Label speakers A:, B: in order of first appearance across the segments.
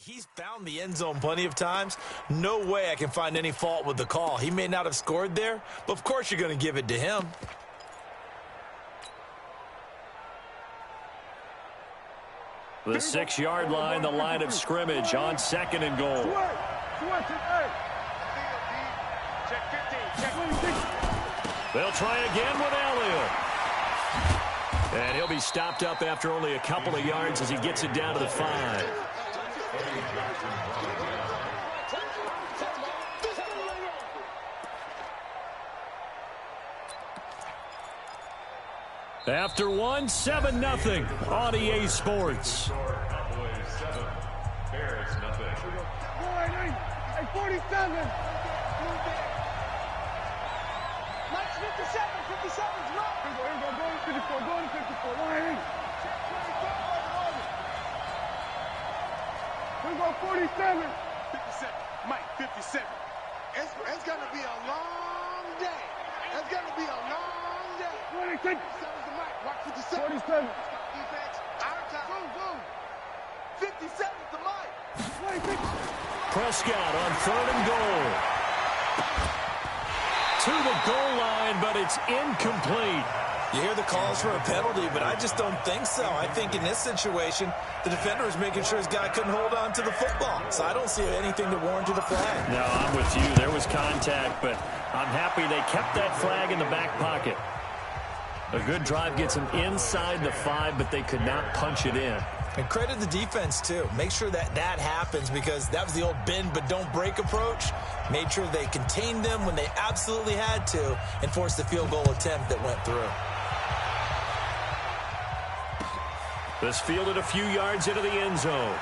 A: He's found the end zone plenty of times. No way I can find any fault with the call. He may not have scored there, but of course you're going to give it to him.
B: The 6-yard line, the line of scrimmage on 2nd and goal. They'll try again with Elliott. And he'll be stopped up after only a couple of yards as he gets it down to the 5. After one, 7-0 on EA Sports.
C: Bears, nothing.
D: 47. Mike's 57. 57's wrong. Go to 54. Go to 54. We go 47.
E: 57. Mike, 57. It's going to be a long day. It's going to be a long day.
D: 46.
E: 57's the Mike. Watch 57.
D: 47.
E: Defense. Our time. Go. 57's the Mike.
D: 46.
B: Prescott on 3rd and goal. To the goal line, but it's incomplete.
A: You hear the calls for a penalty, but I just don't think so. I think in this situation, the defender is making sure his guy couldn't hold on to the football. So I don't see anything to warrant the flag.
B: No, I'm with you. There was contact, but I'm happy they kept that flag in the back pocket. A good drive gets them inside the 5, but they could not punch it in.
A: And credit the defense, too. Make sure that happens because that was the old bend but don't break approach. Made sure they contained them when they absolutely had to and forced the field goal attempt that went through.
B: This fielded a few yards into the end zone.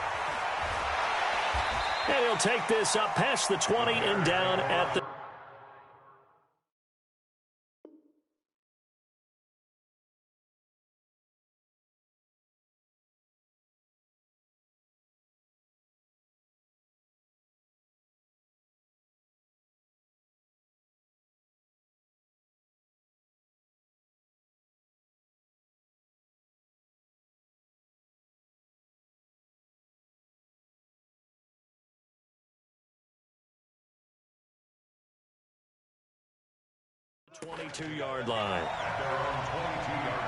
B: And he'll take this up past the 20 and down at the... ...22-yard line.
C: At their own 22-yard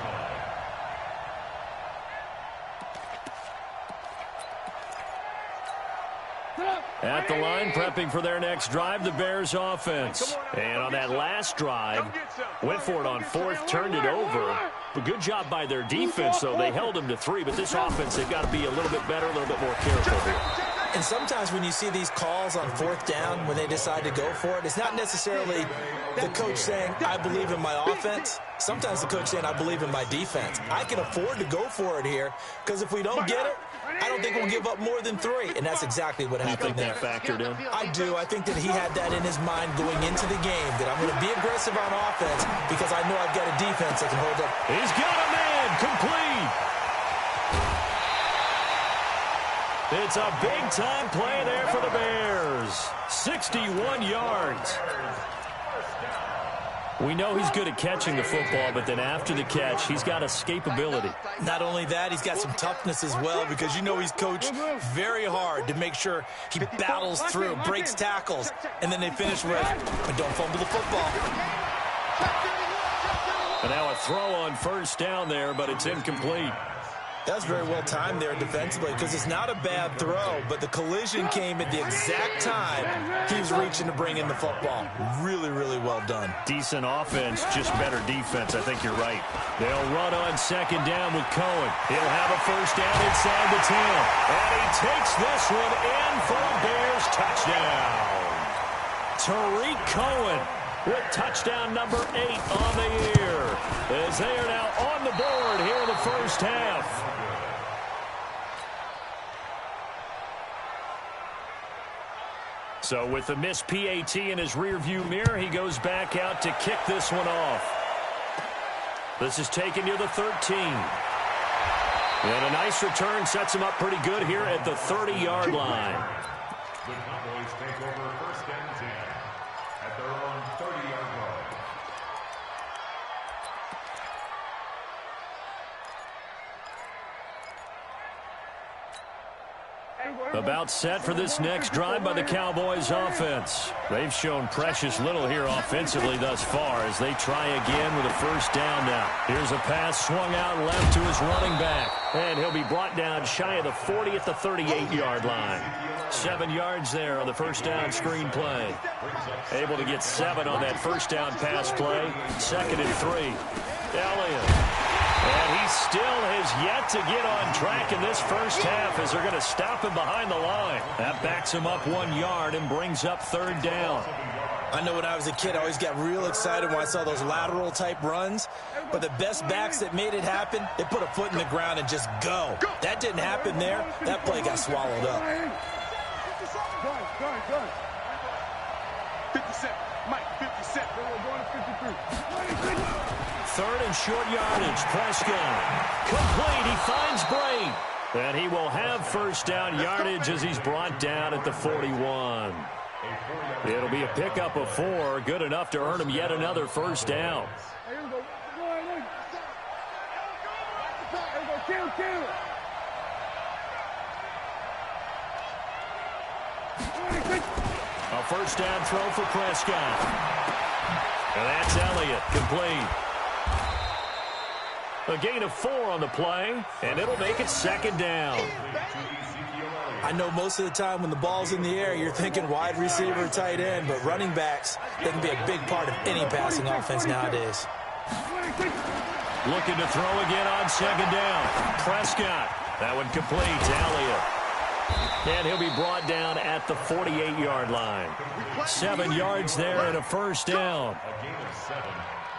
C: line.
B: At the line, prepping for their next drive, the Bears offense. And on that last drive, went for it on 4th, turned it over. A good job by their defense, though. They held them to 3, but this offense, they've got to be a little bit better, a little bit more careful here.
A: And sometimes when you see these calls on 4th down, when they decide to go for it, it's not necessarily the coach saying, I believe in my offense. Sometimes the coach saying, I believe in my defense. I can afford to go for it here because if we don't get it, I don't think we'll give up more than 3. And that's exactly what happened there.
B: You think that factored in?
A: I do. I think that he had that in his mind going into the game, that I'm going to be aggressive on offense because I know I've got a defense that can hold up.
B: He's got a man complete. It's a big-time play there for the Bears. 61 yards. We know he's good at catching the football, but then after the catch, he's got escapability.
A: Not only that, he's got some toughness as well because you know he's coached very hard to make sure he battles through, breaks tackles, and then they finish with, but don't fumble the football.
B: And now a throw on 1st down there, but it's incomplete.
A: That's very well timed there defensively because it's not a bad throw, but the collision came at the exact time he was reaching to bring in the football. Really, really well done.
B: Decent offense, just better defense. I think you're right. They'll run on 2nd down with Cohen. He'll have a 1st down inside the 10. And he takes this one in for a Bears touchdown. Tariq Cohen with touchdown number 8 on the year, as they are now on the board here in the first half. So with the missed PAT in his rearview mirror, he goes back out to kick this one off. This is taken near the 13. And a nice return sets him up pretty good here at the 30-yard line.
C: The Cowboys take over 1st and 10 at their own 30-yard line.
B: About set for this next drive by the Cowboys offense. They've shown precious little here offensively thus far as they try again with a first down now. Here's a pass swung out left to his running back. And he'll be brought down shy of the 40 at the 38-yard line. 7 yards there on the first down screen play. Able to get 7 on that first down pass play. 2nd and 3. Elliott. And he still has yet to get on track in this first half as they're going to stop him behind the line. That backs him up 1 yard and brings up 3rd down.
A: I know when I was a kid, I always got real excited when I saw those lateral-type runs. But the best backs that made it happen, they put a foot in the ground and just go. That didn't happen there. That play got swallowed up.
E: 57. Mike, 57. We're going to 53.
B: 3rd and short yardage. Prescott. Complete. He finds Brain. And he will have first down yardage as he's brought down at the 41. It'll be a pickup of 4. Good enough to earn him yet another first down. A first down throw for Prescott. And that's Elliott. Complete. A gain of 4 on the play, and it'll make it 2nd down.
A: I know most of the time when the ball's in the air, you're thinking wide receiver, tight end, but running backs, they can be a big part of any passing offense nowadays.
B: Looking to throw again on 2nd down. Prescott. That one completes. Elliott. And he'll be brought down at the 48-yard line. 7 yards there and a first down.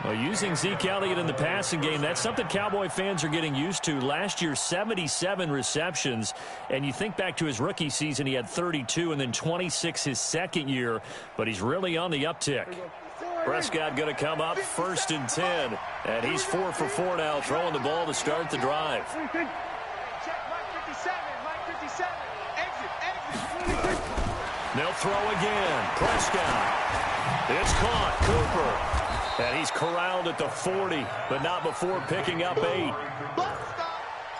B: Well, using Zeke Elliott in the passing game, that's something Cowboy fans are getting used to. Last year, 77 receptions. And you think back to his rookie season, he had 32 and then 26 his second year. But he's really on the uptick. Prescott going to come up 1st and 10. And he's 4 for 4 now, throwing the ball to start the drive. They'll throw again. Prescott. It's caught. Cooper. And he's corralled at the 40, but not before picking up 8.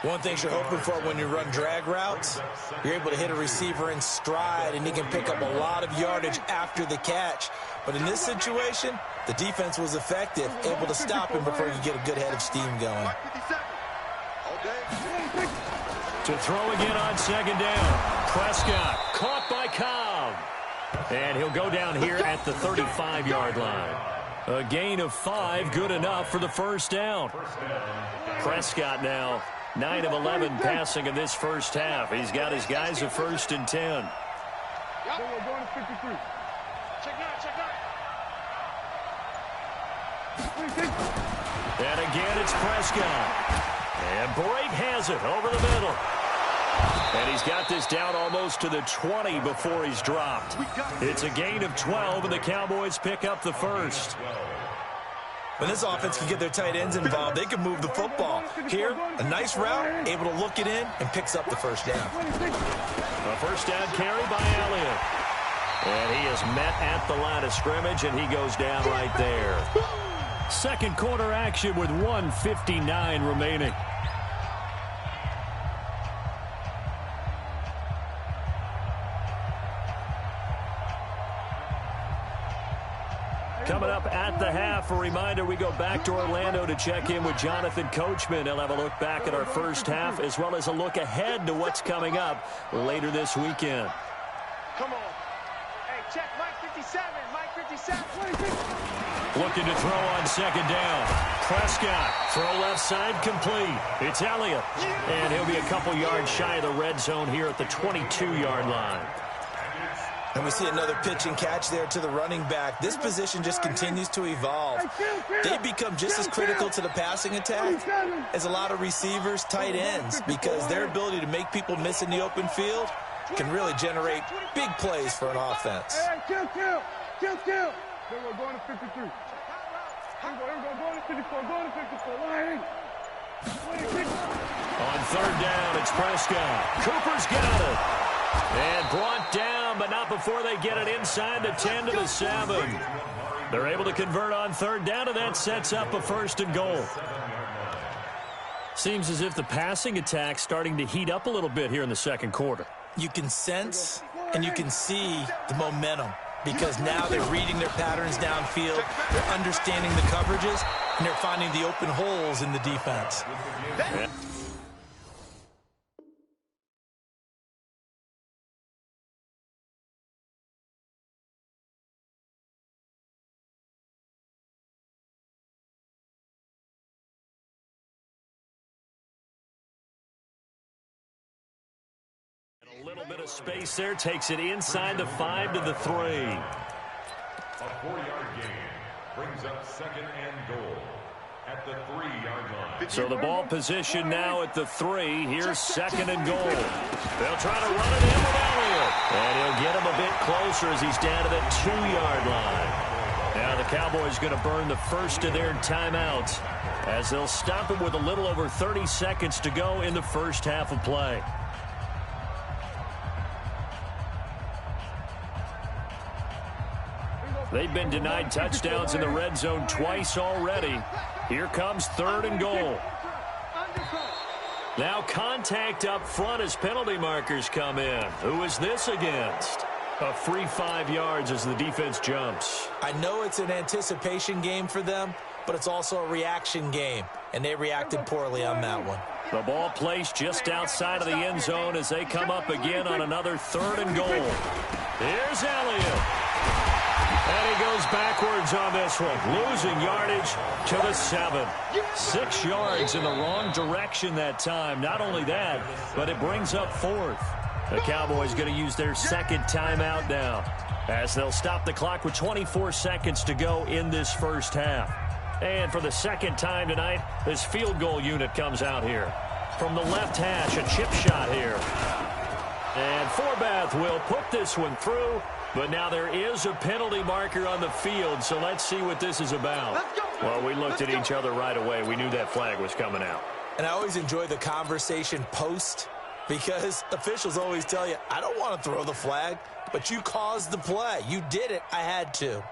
A: One thing you're hoping for when you run drag routes, you're able to hit a receiver in stride, and he can pick up a lot of yardage after the catch. But in this situation, the defense was effective, able to stop him before you get a good head of steam going.
B: To throw again on 2nd down. Prescott caught by Cobb. And he'll go down here at the 35-yard line. A gain of 5, good enough for the first down. Prescott now 9 of 11 passing in this first half. He's got his guys a 1st and 10. And again, it's Prescott. And Brake has it over the middle. And he's got this down almost to the 20 before he's dropped. It's a gain of 12, and the Cowboys pick up the first.
A: When this offense can get their tight ends involved, they can move the football. Here, a nice route, able to look it in, and picks up the first down.
B: A first down carry by Elliott. And he is met at the line of scrimmage, and he goes down right there. Second quarter action with 1:59 remaining. Coming up at the half, a reminder, we go back to Orlando to check in with Jonathan Coachman. He'll have a look back at our first half as well as a look ahead to what's coming up later this weekend.
D: Come on. Hey, check Mike 57. Mike 57.
B: Looking to throw on 2nd down. Prescott, throw left side, complete. It's Elliott. And he'll be a couple yards shy of the red zone here at the 22-yard line.
A: And we see another pitch and catch there to the running back. This position just continues to evolve. They become just as critical to the passing attack as a lot of receivers, tight ends, because their ability to make people miss in the open field can really generate big plays for an offense.
D: Kill. We're going to 53. Here we go. Going to 54. Going to 54. Line.
B: On 3rd down, it's Prescott. Cooper's got it. And brought down, but not before they get it inside the 10 to the 7. They're able to convert on 3rd down, and that sets up a 1st and goal. Seems as if the passing attack's starting to heat up a little bit here in the second quarter.
A: You can sense and you can see the momentum because now they're reading their patterns downfield, they're understanding the coverages, and they're finding the open holes in the defense.
B: A little bit of space there, takes it inside the 5 to the 3.
C: A 4-yard gain brings up second and goal at the 3-yard line.
B: So the ball position now at the 3. Here's second and goal. They'll try to run it in with Elliott. And he'll get him a bit closer as he's down to the 2-yard line. Now the Cowboys going to burn the first of their timeouts as they'll stop it with a little over 30 seconds to go in the first half of play. They've been denied touchdowns in the red zone twice already. Here comes third and goal. Now contact up front as penalty markers come in. Who is this against? A free 5 yards as the defense jumps.
A: I know it's an anticipation game for them, but it's also a reaction game, and they reacted poorly on that one.
B: The ball placed just outside of the end zone as they come up again on another third and goal. Here's Elliott. And he goes backwards on this one, losing yardage to the 7. 6 yards in the wrong direction that time. Not only that, but it brings up fourth. The Cowboys going to use their second timeout now as they'll stop the clock with 24 seconds to go in this first half. And for the second time tonight, this field goal unit comes out here. From the left hash, a chip shot here. And Forbath will put this one through. But now there is a penalty marker on the field, so let's see what this is about. Well, we looked at each other right away. We knew that flag was coming out.
A: And I always enjoy the conversation post because officials always tell you, I don't want to throw the flag, but you caused the play. You did it. I had to.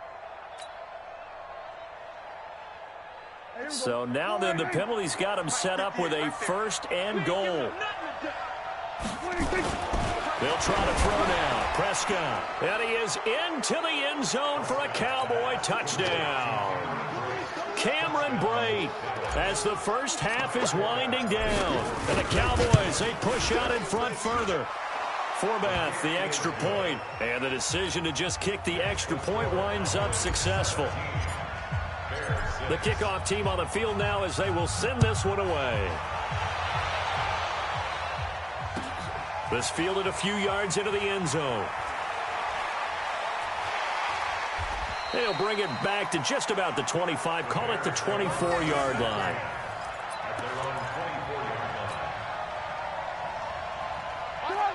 B: So now then the penalty's got him set up with a first and goal. They'll try to throw now. Prescott. And he is into the end zone for a Cowboy touchdown. Cameron Brate as the first half is winding down. And the Cowboys, they push out in front further. Forbath, the extra point. And the decision to just kick the extra point winds up successful. The kickoff team on the field now as they will send this one away. This fielded a few yards into the end zone. They'll bring it back to just about the 25. Call it the 24-yard line.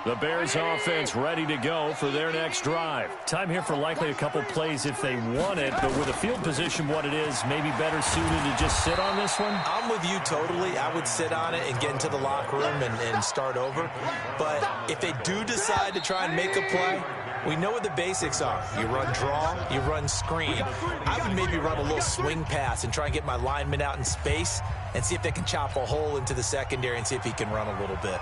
B: The Bears offense ready to go for their next drive. Time here for likely a couple plays if they want it, but with the field position what it is, maybe better suited to just sit on this one?
A: I'm with you totally. I would sit on it and get into the locker room and start over. But if they do decide to try and make a play, we know what the basics are. You run draw, you run screen. I would maybe run a little swing pass and try and get my lineman out in space and see if they can chop a hole into the secondary and see if he can run a little bit.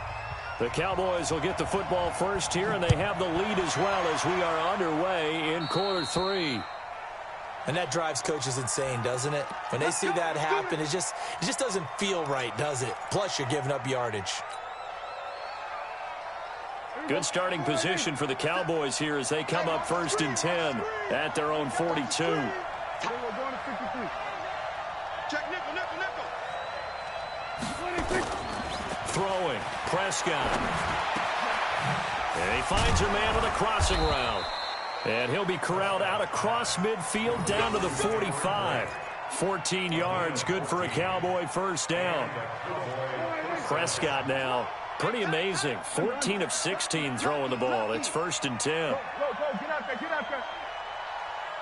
B: The Cowboys will get the football first here, and they have the lead as well as we are underway in quarter 3.
A: And that drives coaches insane, doesn't it? When they see that happen, it just doesn't feel right, does it? Plus, you're giving up yardage.
B: Good starting position for the Cowboys here as they come up first and 10 at their own 42. Throwing, Prescott. And he finds a man with a crossing route. And he'll be corralled out across midfield down to the 45. 14 yards, good for a Cowboy first down. Prescott now, pretty amazing. 14 of 16 throwing the ball. It's first and 10.
D: Go, get out there, get out there.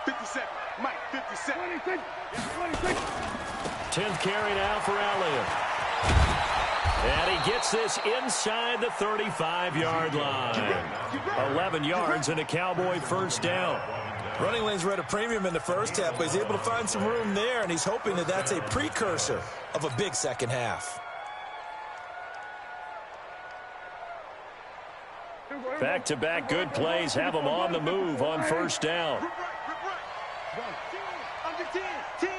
E: 57, Mike, 57.
D: 26.
B: 10th carry now for Elliott. And he gets this inside the 35-yard line. 11 yards and a Cowboy first down.
A: Running lanes were at a premium in the first half, but he's able to find some room there, and he's hoping that that's a precursor of a big second half.
B: Back-to-back good plays have them on the move on first down.
E: Under 10, 10.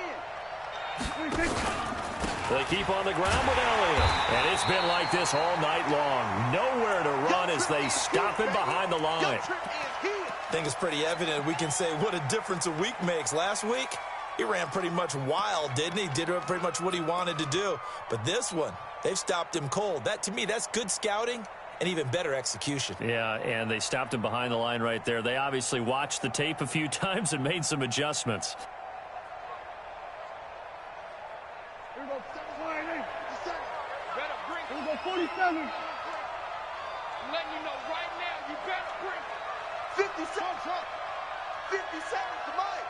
B: They keep on the ground with Elliott. And it's been like this all night long. Nowhere to run as they stop him behind the line.
A: I think it's pretty evident we can say what a difference a week makes. Last week, he ran pretty much wild, didn't he? Did pretty much what he wanted to do. But this one, they've stopped him cold. That, to me, that's good scouting and even better execution.
B: Yeah, and they stopped him behind the line right there. They obviously watched the tape a few times and made some adjustments.
D: Here we go, 47.
E: I'm letting you know right now, you better bring 57. 57 to Mike.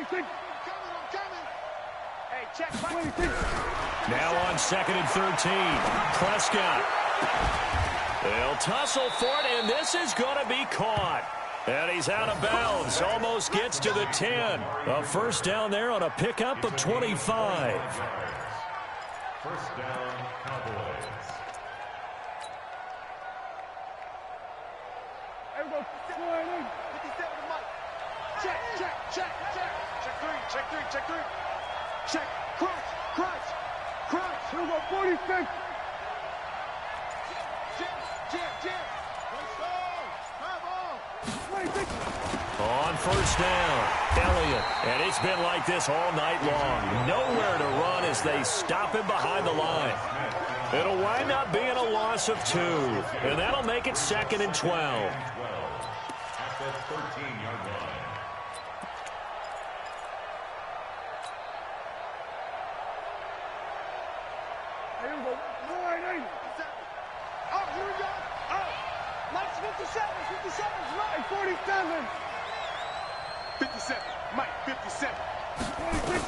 D: 26.
E: I'm coming. Hey, check Mike.
D: 26.
B: Now on 2nd and 13. Prescott. They'll tussle for it, and this is going to be caught. And he's out of bounds. Almost gets to the 10. A first down there on a pickup of 25.
C: First down, Cowboys.
D: Here we go, 47.
E: 57 to Mike. Check. Check three. Check. Crunch.
D: Here we go, 46.
E: Jam. Let's go.
D: 26.
B: On first down, Elliott. And it's been like this all night long. Nowhere to run as they stop him behind the line. It'll wind up being a loss of 2. And that'll make it 2nd and 12.
C: At the 13-yard line.
D: Here we go, 48.
E: Oh, here we go. Oh, Mike's 57. 57's right.
D: 47.
E: 57. Mike, 57.
D: 26.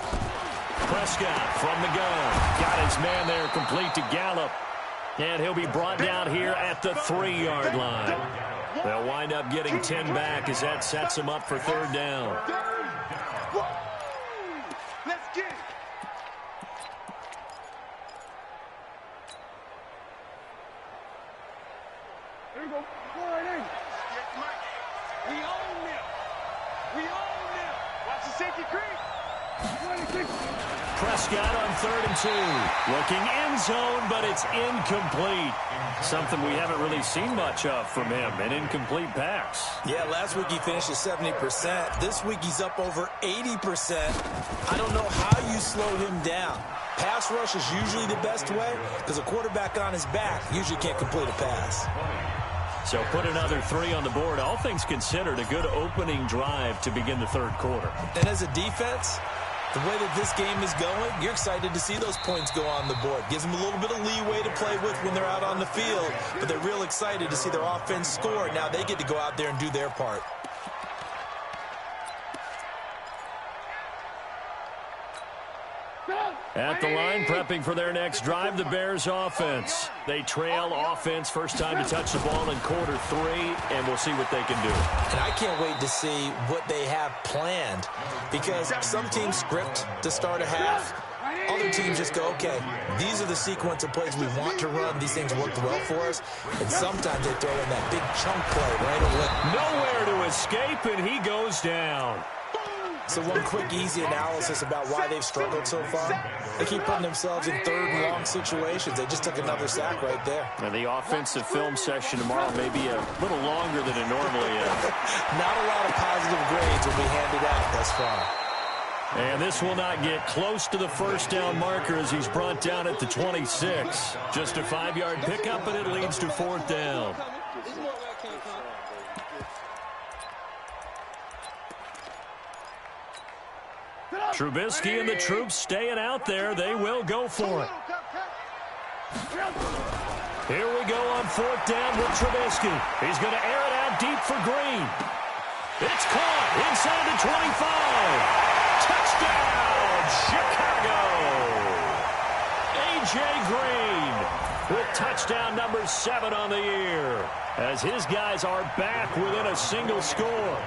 B: Prescott from the gun. Got his man there complete to Gallup. And he'll be brought down here at the 3-yard line. They'll wind up getting 10 back as that sets them up for 3rd down.
E: Let's get it.
D: Here we go, 48.
E: We own them. Watch the safety creep.
D: 26.
B: Prescott on 3rd and 2. Looking end zone, but it's incomplete. Something we haven't really seen much of from him, an incomplete pass.
A: Yeah, last week he finished at 70%. This week he's up over 80%. I don't know how you slow him down. Pass rush is usually the best way because a quarterback on his back usually can't complete a pass.
B: So put another 3 on the board. All things considered, a good opening drive to begin the 3rd quarter.
A: And as a defense, the way that this game is going, you're excited to see those points go on the board. Gives them a little bit of leeway to play with when they're out on the field, but they're real excited to see their offense score. Now they get to go out there and do their part.
B: At the line, prepping for their next drive, the Bears offense. They trail offense, first time to touch the ball in quarter 3, and we'll see what they can do.
A: And I can't wait to see what they have planned, because some teams script to start a half. Other teams just go, okay, these are the sequence of plays we want to run. These things worked well for us. And sometimes they throw in that big chunk play right away.
B: Nowhere to escape, and he goes down.
A: So one quick, easy analysis about why they've struggled so far. They keep putting themselves in 3rd and long situations. They just took another sack right there.
B: And the offensive film session tomorrow may be a little longer than it normally is.
A: Not a lot of positive grades will be handed out thus far.
B: And this will not get close to the first down marker as he's brought down at the 26. Just a 5-yard pickup, and it leads to 4th down. Trubisky and the troops staying out there. They will go for it. Here we go on 4th down with Trubisky. He's going to air it out deep for Green. It's caught inside the 25. Touchdown, Chicago. A.J. Green with touchdown number 7 on the year as his guys are back within a single score.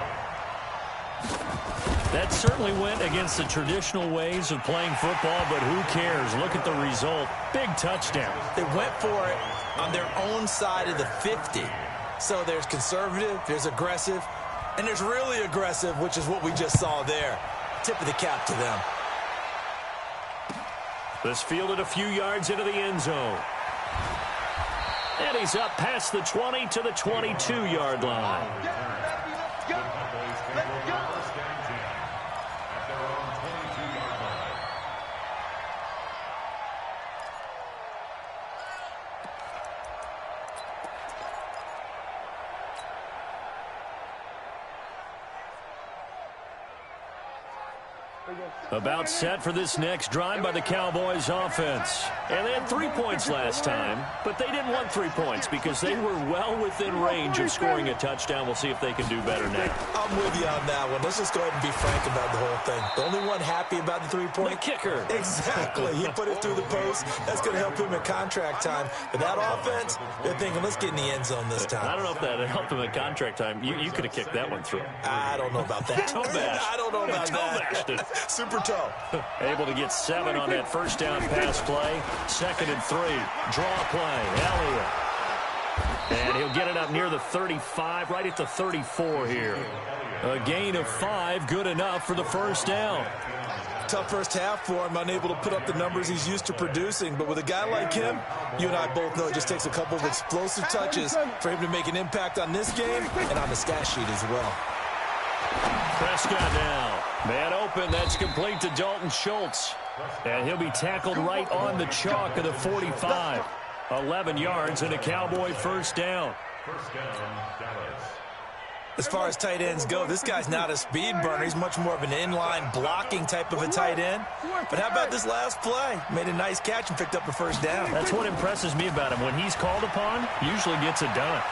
B: That certainly went against the traditional ways of playing football, but who cares? Look at the result. Big touchdown.
A: They went for it on their own side of the 50. So there's conservative, there's aggressive, and there's really aggressive, which is what we just saw there. Tip of the cap to them.
B: This fielded a few yards into the end zone. And he's up past the 20 to the 22-yard line.
E: Let's go. Let's go.
B: About set for this next drive by the Cowboys offense. And they had 3 points last time, but they didn't want 3 points because they were well within range of scoring a touchdown. We'll see if they can do better now.
A: I'm with you on that one. Let's just go ahead and be frank about the whole thing. The only one happy about the 3-point?
B: The kicker.
A: Exactly. He put it through the post. That's going to help him in contract time. But that offense, they're thinking, let's get in the end zone this time.
B: I don't know if that helped him in contract time. You could have kicked that one through.
A: I don't know about that.
B: Toe bash.
A: I don't know about
B: that.
A: Super toe.
B: Able to get 7 on that first down pass play. 2nd and 3. Draw play. Elliott. And he'll get it up near the 35, right at the 34 here. A gain of 5, good enough for the first down.
A: Tough first half for him, unable to put up the numbers he's used to producing. But with a guy like him, you and I both know it just takes a couple of explosive touches for him to make an impact on this game and on the stat sheet as well.
B: Prescott now. Man open, that's complete to Dalton Schultz. And he'll be tackled right on the chalk of the 45. 11 yards and a Cowboy first down.
C: First down, Dallas.
A: As far as tight ends go, this guy's not a speed burner. He's much more of an inline blocking type of a tight end. But how about this last play? Made a nice catch and picked up a first down.
B: That's what impresses me about him. When he's called upon, usually gets it done.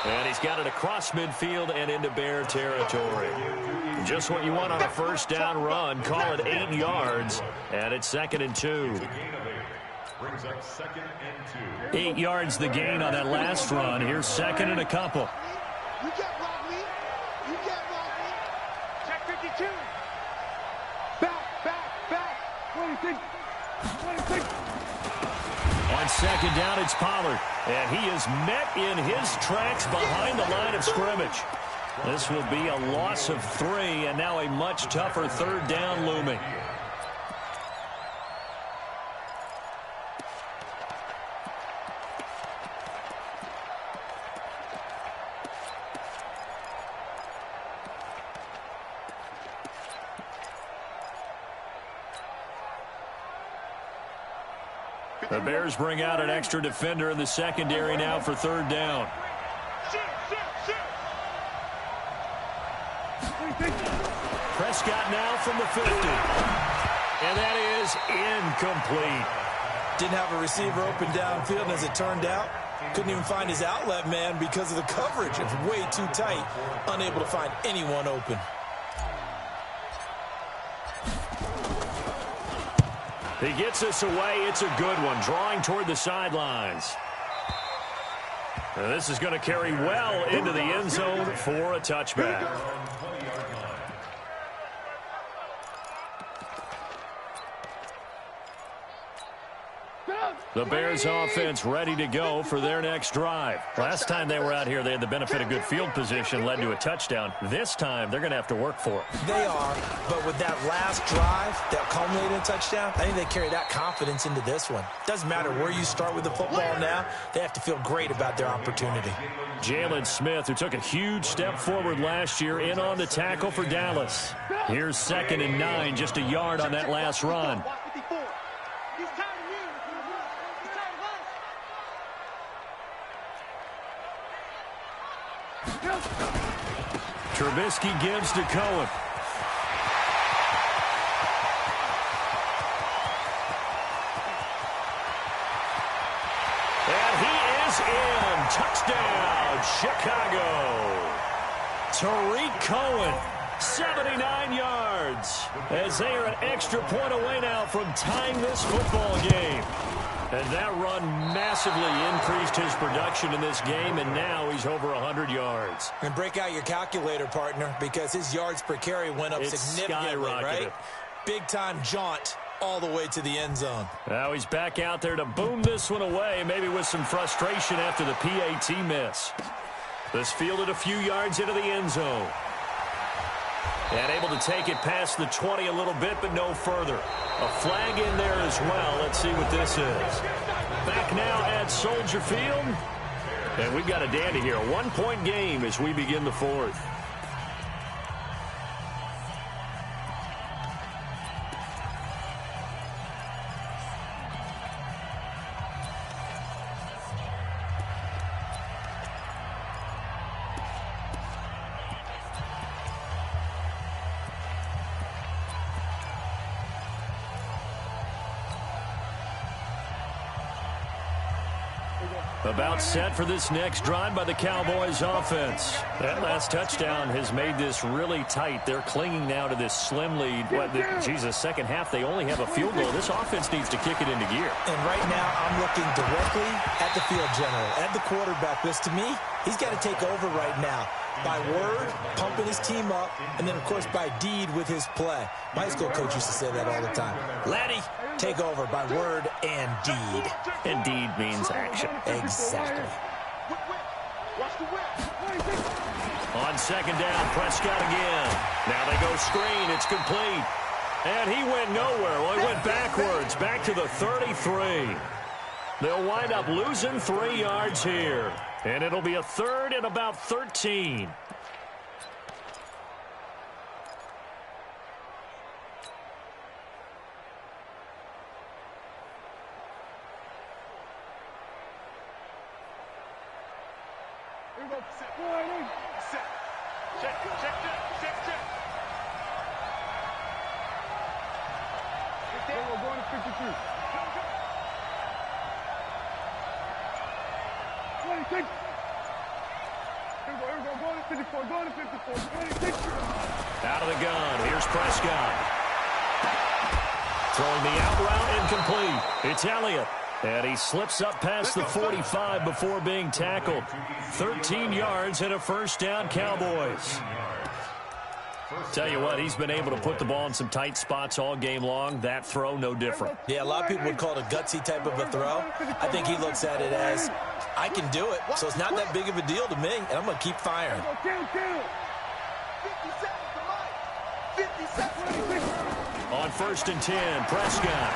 B: And he's got it across midfield and into Bear territory. Just what you want on a first down run. Call it 8 yards. And it's 2nd and 2.
C: Brings up 2nd and 2.
B: 8 yards the gain on that last run. Here's 2nd and a couple.
E: You can't block me. You can't block me.
D: Check 52. Back. 26.
B: On 2nd down, it's Pollard. And he is met in his tracks behind the line of scrimmage. This will be a loss of 3, and now a much tougher 3rd down looming. The Bears bring out an extra defender in the secondary now for 3rd down. Prescott now from the 50. And that is incomplete.
A: Didn't have a receiver open downfield, and as it turned out, couldn't even find his outlet man because of the coverage. It's way too tight, unable to find anyone open.
B: He gets us away. It's a good one. Drawing toward the sidelines. This is going to carry well into the end zone for a touchback. The Bears offense ready to go for their next drive. Last time they were out here, they had the benefit of good field position, led to a touchdown. This time, they're going to have to work for it.
A: They are, but with that last drive that culminated in a touchdown, I think they carry that confidence into this one. Doesn't matter where you start with the football now, they have to feel great about their opportunity.
B: Jalen Smith, who took a huge step forward last year, in on the tackle for Dallas. Here's 2nd and 9, just a yard on that last run. Trubisky gives to Cohen. And he is in. Touchdown, Chicago. Tariq Cohen, 79 yards. As they are an extra point away now from tying this football game. And that run massively increased his production in this game, and now he's over 100 yards.
A: And break out your calculator, partner, because his yards per carry went up significantly, right? Big-time jaunt all the way to the end zone.
B: Now he's back out there to boom this one away, maybe with some frustration after the PAT miss. This fielded a few yards into the end zone. And able to take it past the 20 a little bit, but no further. A flag in there as well. Let's see what this is. Back now at Soldier Field. And we've got a dandy here. A one-point game as we begin the fourth. About set for this next drive by the Cowboys offense. That last touchdown has made this really tight. They're clinging now to this slim lead. Second half, they only have a field goal. This offense needs to kick it into gear.
A: And right now, I'm looking directly at the field general, at the quarterback. Because to me, he's got to take over right now. By word, pumping his team up, and then, of course, by deed with his play. My high school coach used to say that all the time. Laddie, take over by word and deed.
B: And deed means action.
A: Exactly.
B: On second down, Prescott again. Now they go screen. It's complete. And he went nowhere. Well, he went backwards, back to the 33. They'll wind up losing 3 yards here. And it'll be a third and about 13.
D: Out
B: of the gun. Here's Prescott. Throwing the out route incomplete. It's Elliott. And he slips up past the 45 before being tackled. 13 yards and a first down, Cowboys. Tell you what, he's been able to put the ball in some tight spots all game long. That throw, no different.
A: Yeah, a lot of people would call it a gutsy type of a throw. I think he looks at it as, I can do it, so it's not that big of a deal to me, and I'm going to keep firing.
E: 50 seconds to life. 50 seconds.
B: On 1st and 10, Prescott.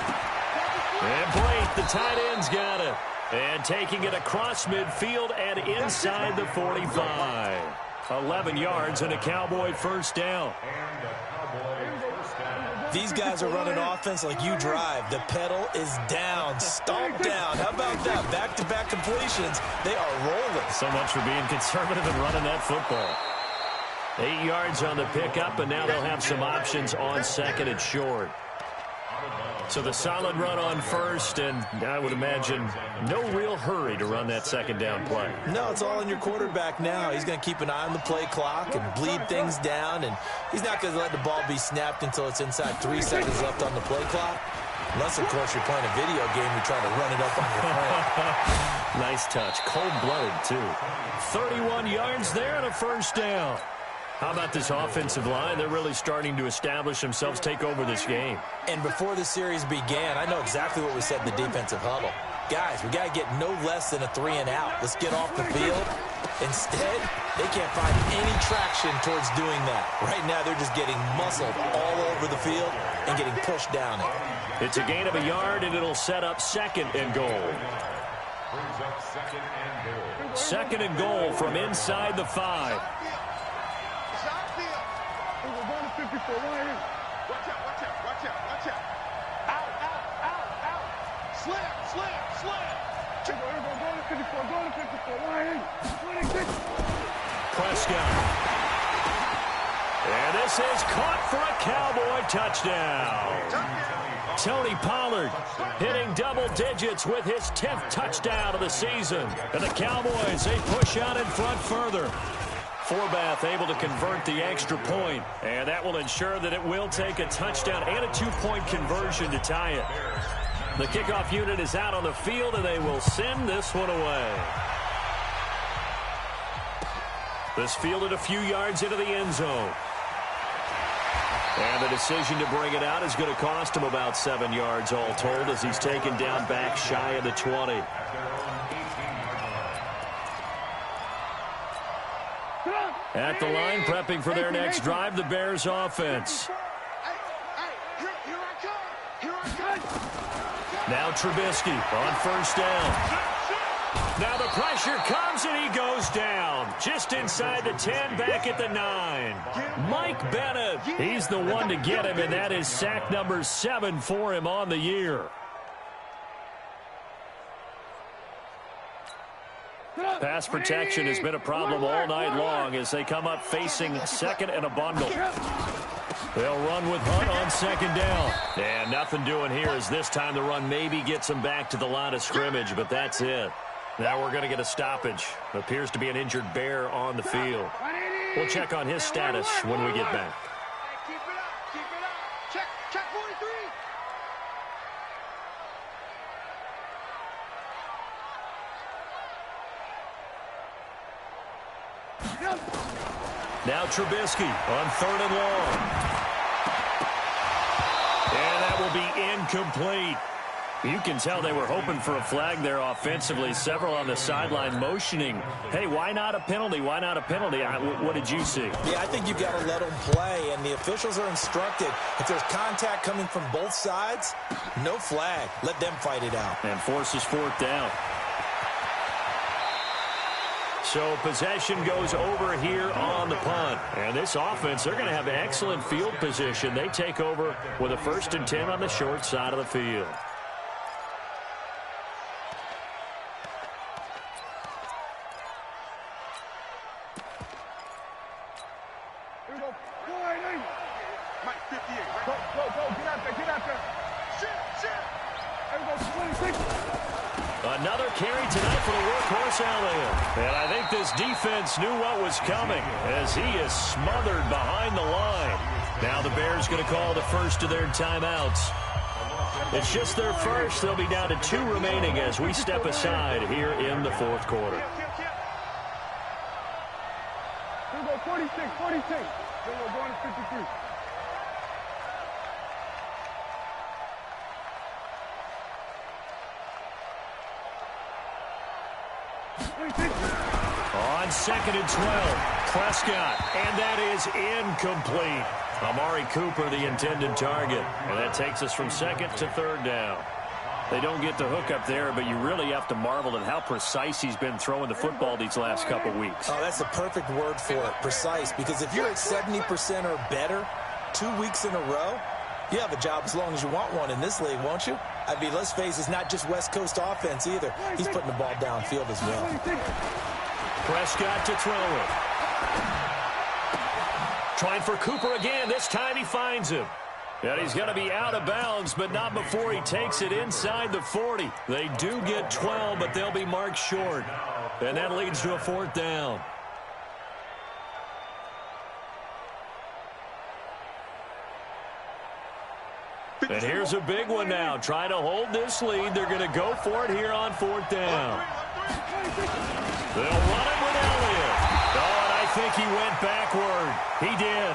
B: And Blake, the tight end's got it. And taking it across midfield and inside the 45. 11 yards and a Cowboy first down.
A: These guys are running offense like you drive. The pedal is down, stomp down. How about that? Back-to-back completions. They are rolling.
B: So much for being conservative and running that football. 8 yards on the pickup, and now they'll have some options on second and short. So the solid run on first, and I would imagine no real hurry to run that second down play.
A: No, it's all in your quarterback now. He's going to keep an eye on the play clock and bleed things down, and he's not going to let the ball be snapped until it's inside 3 seconds left on the play clock. Unless, of course, you're playing a video game, you try to run it up on your friend.
B: Nice touch. Cold-blooded, too. 31 yards there and a first down. How about this offensive line? They're really starting to establish themselves, take over this game.
A: And before the series began, I know exactly what we said in the defensive huddle. Guys, we got to get no less than a 3 and out. Let's get off the field. Instead, they can't find any traction towards doing that. Right now, they're just getting muscled all over the field and getting pushed down it.
B: It's a gain of a yard, and it'll set up second and goal.
C: Brings up second and goal.
B: Second and goal from inside the 5.
E: Watch out, watch out, watch out, watch out. Out, out, out, out. Slam, slam, slam.
D: Go to 54, 26.
B: Prescott. And this is caught for a Cowboy touchdown. Tony Pollard hitting double digits with his 10th touchdown of the season. And the Cowboys, they push out in front further. Forbath able to convert the extra point, and that will ensure that it will take a touchdown and a 2-point conversion to tie it. The kickoff unit is out on the field, and they will send this one away. This fielded a few yards into the end zone. And the decision to bring it out is going to cost him about 7 yards all told as he's taken down back shy of the 20. At the line, prepping for their next drive, the Bears offense. Now Trubisky on first down. Now the pressure comes and he goes down. Just inside the 10, back at the 9. Mike Bennett, he's the one to get him, and that is sack number 7 for him on the year. Pass protection has been a problem all night long as they come up facing second and a bundle. They'll run with Hunt on second down. And nothing doing here as this time the run maybe gets them back to the line of scrimmage, but that's it. Now we're going to get a stoppage. Appears to be an injured Bear on the field. We'll check on his status when we get back.
E: Keep it up, keep it up. Check 43.
B: Now Trubisky on third and long. And that will be incomplete. You can tell they were hoping for a flag there offensively. Several on the sideline motioning, hey, why not a penalty? Why not a penalty? What did you see?
A: Yeah, I think you've got to let them play, and the officials are instructed. If there's contact coming from both sides, no flag. Let them fight it out.
B: And forces fourth down. So possession goes over here on the punt. And this offense, they're going to have excellent field position. They take over with a 1st and 10 on the short side of the field.
D: Here we go. Mike, 58. Go, get out there. Shit. Here we go, 26.
B: Another carry tonight for the workhorse Elliott. And I think this defense knew what was coming as he is smothered behind the line. Now the Bears going to call the first of their timeouts. It's just their first. They'll be down to 2 remaining as we step aside here in the 4th quarter.
D: Here we go, 46. Then we're going to 53.
B: On 2nd and 12, Prescott, and that is incomplete. Amari Cooper, the intended target, and that takes us from 2nd to 3rd down. They don't get the hook up there, but you really have to marvel at how precise he's been throwing the football these last couple weeks.
A: Oh, that's the perfect word for it, precise, because if you're at 70% or better 2 weeks in a row, you have a job as long as you want one in this league, won't you? I mean, let's face it, it's not just West Coast offense either. He's putting the ball downfield as well.
B: Prescott to throw it. Trying for Cooper again. This time he finds him. And he's going to be out of bounds, but not before he takes it inside the 40. They do get 12, but they'll be marked short. And that leads to a 4th down. And here's a big one now. Trying to hold this lead. They're going to go for it here on 4th down. They'll run it with Elliott. Oh, and I think he went backward. He did.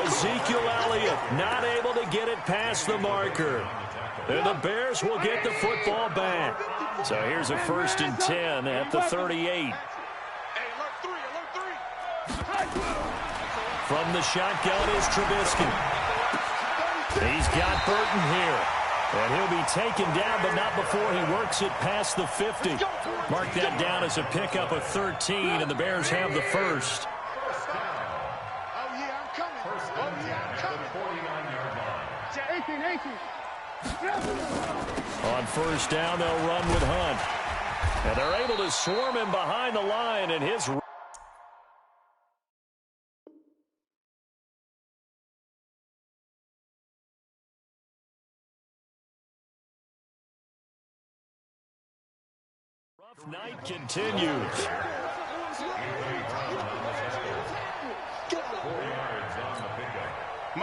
B: Ezekiel Elliott not able to get it past the marker. And the Bears will get the football back. So here's a 1st and 10 at the 38. From the shotgun is Trubisky. He's got Burton here. And he'll be taken down, but not before he works it past the 50. Mark that down as a pickup of 13, and the Bears have the first.
E: Oh, yeah, I'm coming.
D: 18.
B: On 1st down, they'll run with Hunt. And they're able to swarm him behind the line, and his rough night continues.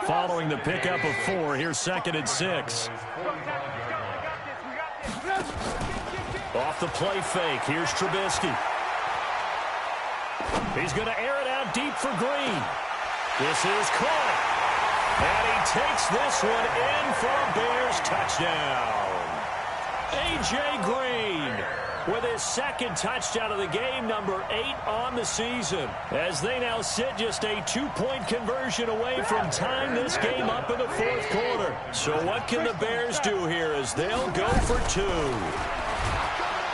B: Following the pickup of 4, here's 2nd and 6. Off the play fake, here's Trubisky. He's going to air it out deep for Green. This is caught. And he takes this one in for a Bears touchdown. A.J. Green with his second touchdown of the game, number 8 on the season, as they now sit just a 2-point conversion away from tying this game up in the fourth quarter. So what can the Bears do here as they'll go for 2?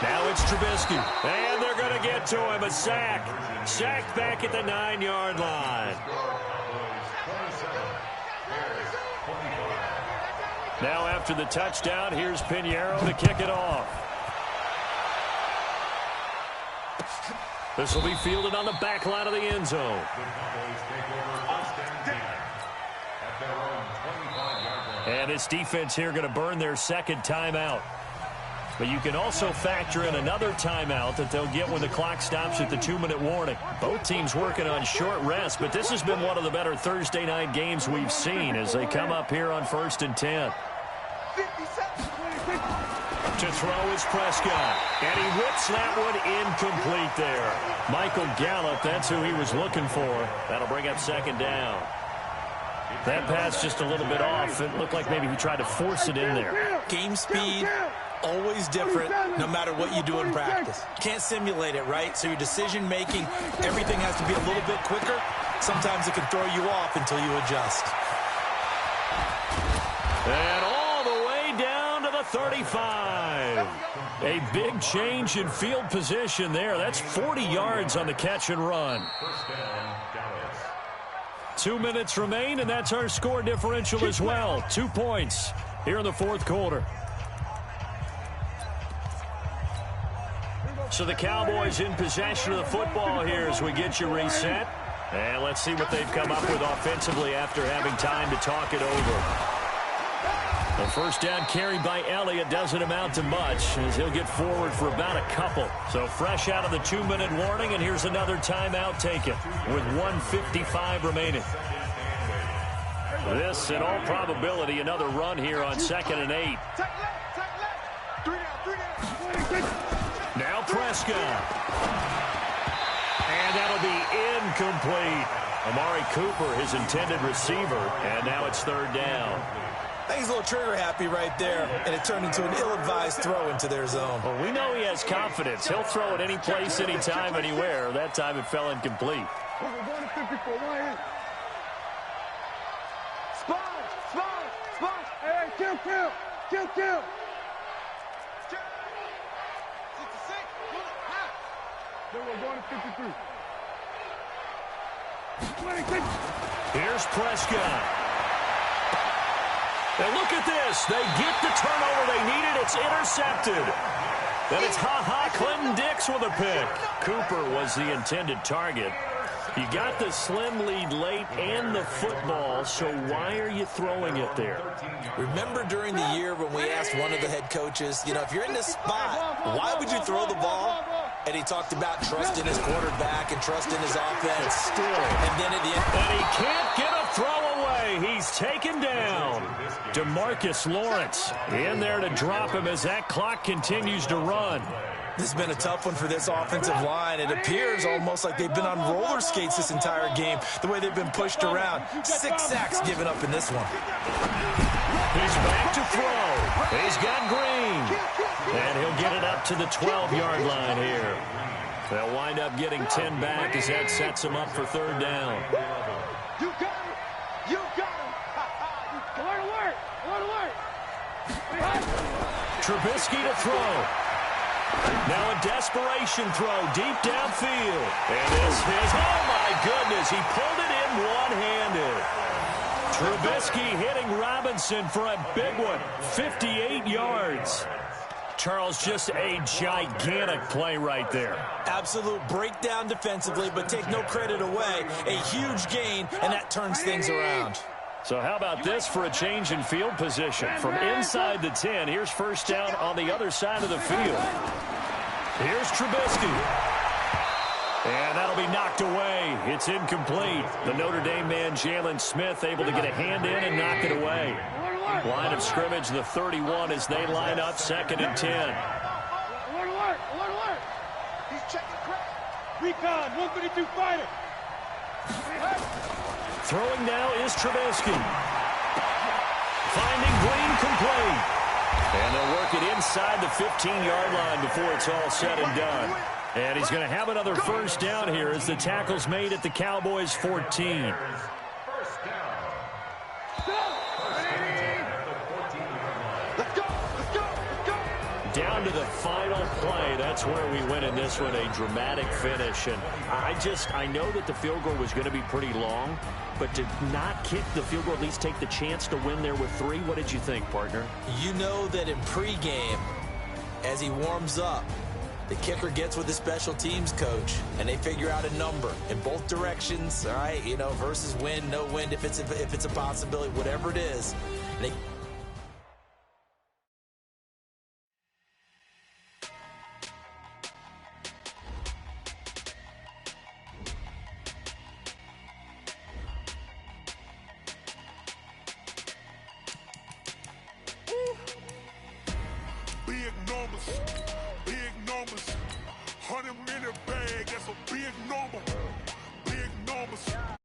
B: Now it's Trubisky, and they're going to get to him. A sack. Sacked back at the 9-yard line. Now after the touchdown, here's Pinheiro to kick it off. This will be fielded on the back line of the end zone. And this defense here going to burn their second timeout. But you can also factor in another timeout that they'll get when the clock stops at the 2-minute warning. Both teams working on short rest, but this has been one of the better Thursday night games we've seen as they come up here on 1st and 10. To throw is Prescott, and he whips that one incomplete there. Michael Gallup, that's who he was looking for. That'll bring up 2nd down. That pass just a little bit off. It looked like maybe he tried to force it in there.
A: Game speed, always different, no matter what you do in practice. Can't simulate it, right? So your decision-making, everything has to be a little bit quicker. Sometimes it can throw you off until you adjust.
B: And all the way down to the 35. A big change in field position there. That's 40 yards on the catch and run. 2 minutes remain, and that's our score differential as well. 2 points here in the fourth quarter. So the Cowboys in possession of the football here as we get you reset. And let's see what they've come up with offensively after having time to talk it over. The first down carried by Elliott doesn't amount to much as he'll get forward for about a couple. So fresh out of the 2-minute warning, and here's another timeout taken with 1:55 remaining. This, in all probability, another run here on 2nd and 8. Now Prescott. And that'll be incomplete. Amari Cooper, his intended receiver, and now it's 3rd down.
A: I think he's a little trigger happy right there, and it turned into an ill-advised throw into their zone.
B: Well, we know he has confidence. He'll throw it any place, anytime, anywhere. That time it fell incomplete.
D: Hey, kill. Then we're going to 53.
B: Here's Prescott. And look at this. They get the turnover they needed. It's intercepted. Then it's Clinton Dix with a pick. Cooper was the intended target. You got the slim lead late and the football, so why are you throwing it there?
A: Remember during the year when we asked one of the head coaches, if you're in this spot, why would you throw the ball? And he talked about trust in his quarterback and trust in his offense.
B: Still.
A: And then at the end.
B: And he can't get a throw away. He's taken down. DeMarcus Lawrence in there to drop him as that clock continues to run.
A: This has been a tough one for this offensive line. It appears almost like they've been on roller skates this entire game, the way they've been pushed around. 6 sacks given up in this one.
B: He's back to throw. He's got Green. And he'll get it up to the 12-yard line here. They'll wind up getting 10 back as that sets them up for 3rd down.
E: You got it. You got it. Alert.
B: Trubisky to throw. Now a desperation throw deep downfield. And this is, oh my goodness, he pulled it in one-handed. Trubisky hitting Robinson for a big one, 58 yards. Charles, just a gigantic play right there.
A: Absolute breakdown defensively, but take no credit away. A huge gain, and that turns things around.
B: So how about this for a change in field position? From inside the 10, here's 1st down on the other side of the field. Here's Trubisky. And that'll be knocked away. It's incomplete. The Notre Dame man, Jalen Smith, able to get a hand in and knock it away. Line of scrimmage, the 31, as they line up 2nd and 10.
E: Alert. He's checking crack. Recon, 132 fighter.
B: Throwing now is Trubisky. And they'll work it inside the 15-yard line before it's all said and done. And he's going to have another first down here as the tackle's made at the Cowboys' 14.
C: First down.
B: Down to the final play. That's where we win in this one, a dramatic finish. And I know that the field goal was going to be pretty long, but to not kick the field goal, at least take the chance to win there with 3, what did you think, partner?
A: You know that in pregame, as he warms up, the kicker gets with the special teams coach, and they figure out a number in both directions, all right, you know, versus wind, no wind, if it's a possibility, whatever it is. And they
F: big numbers, 100-minute bag, that's a big number, big numbers.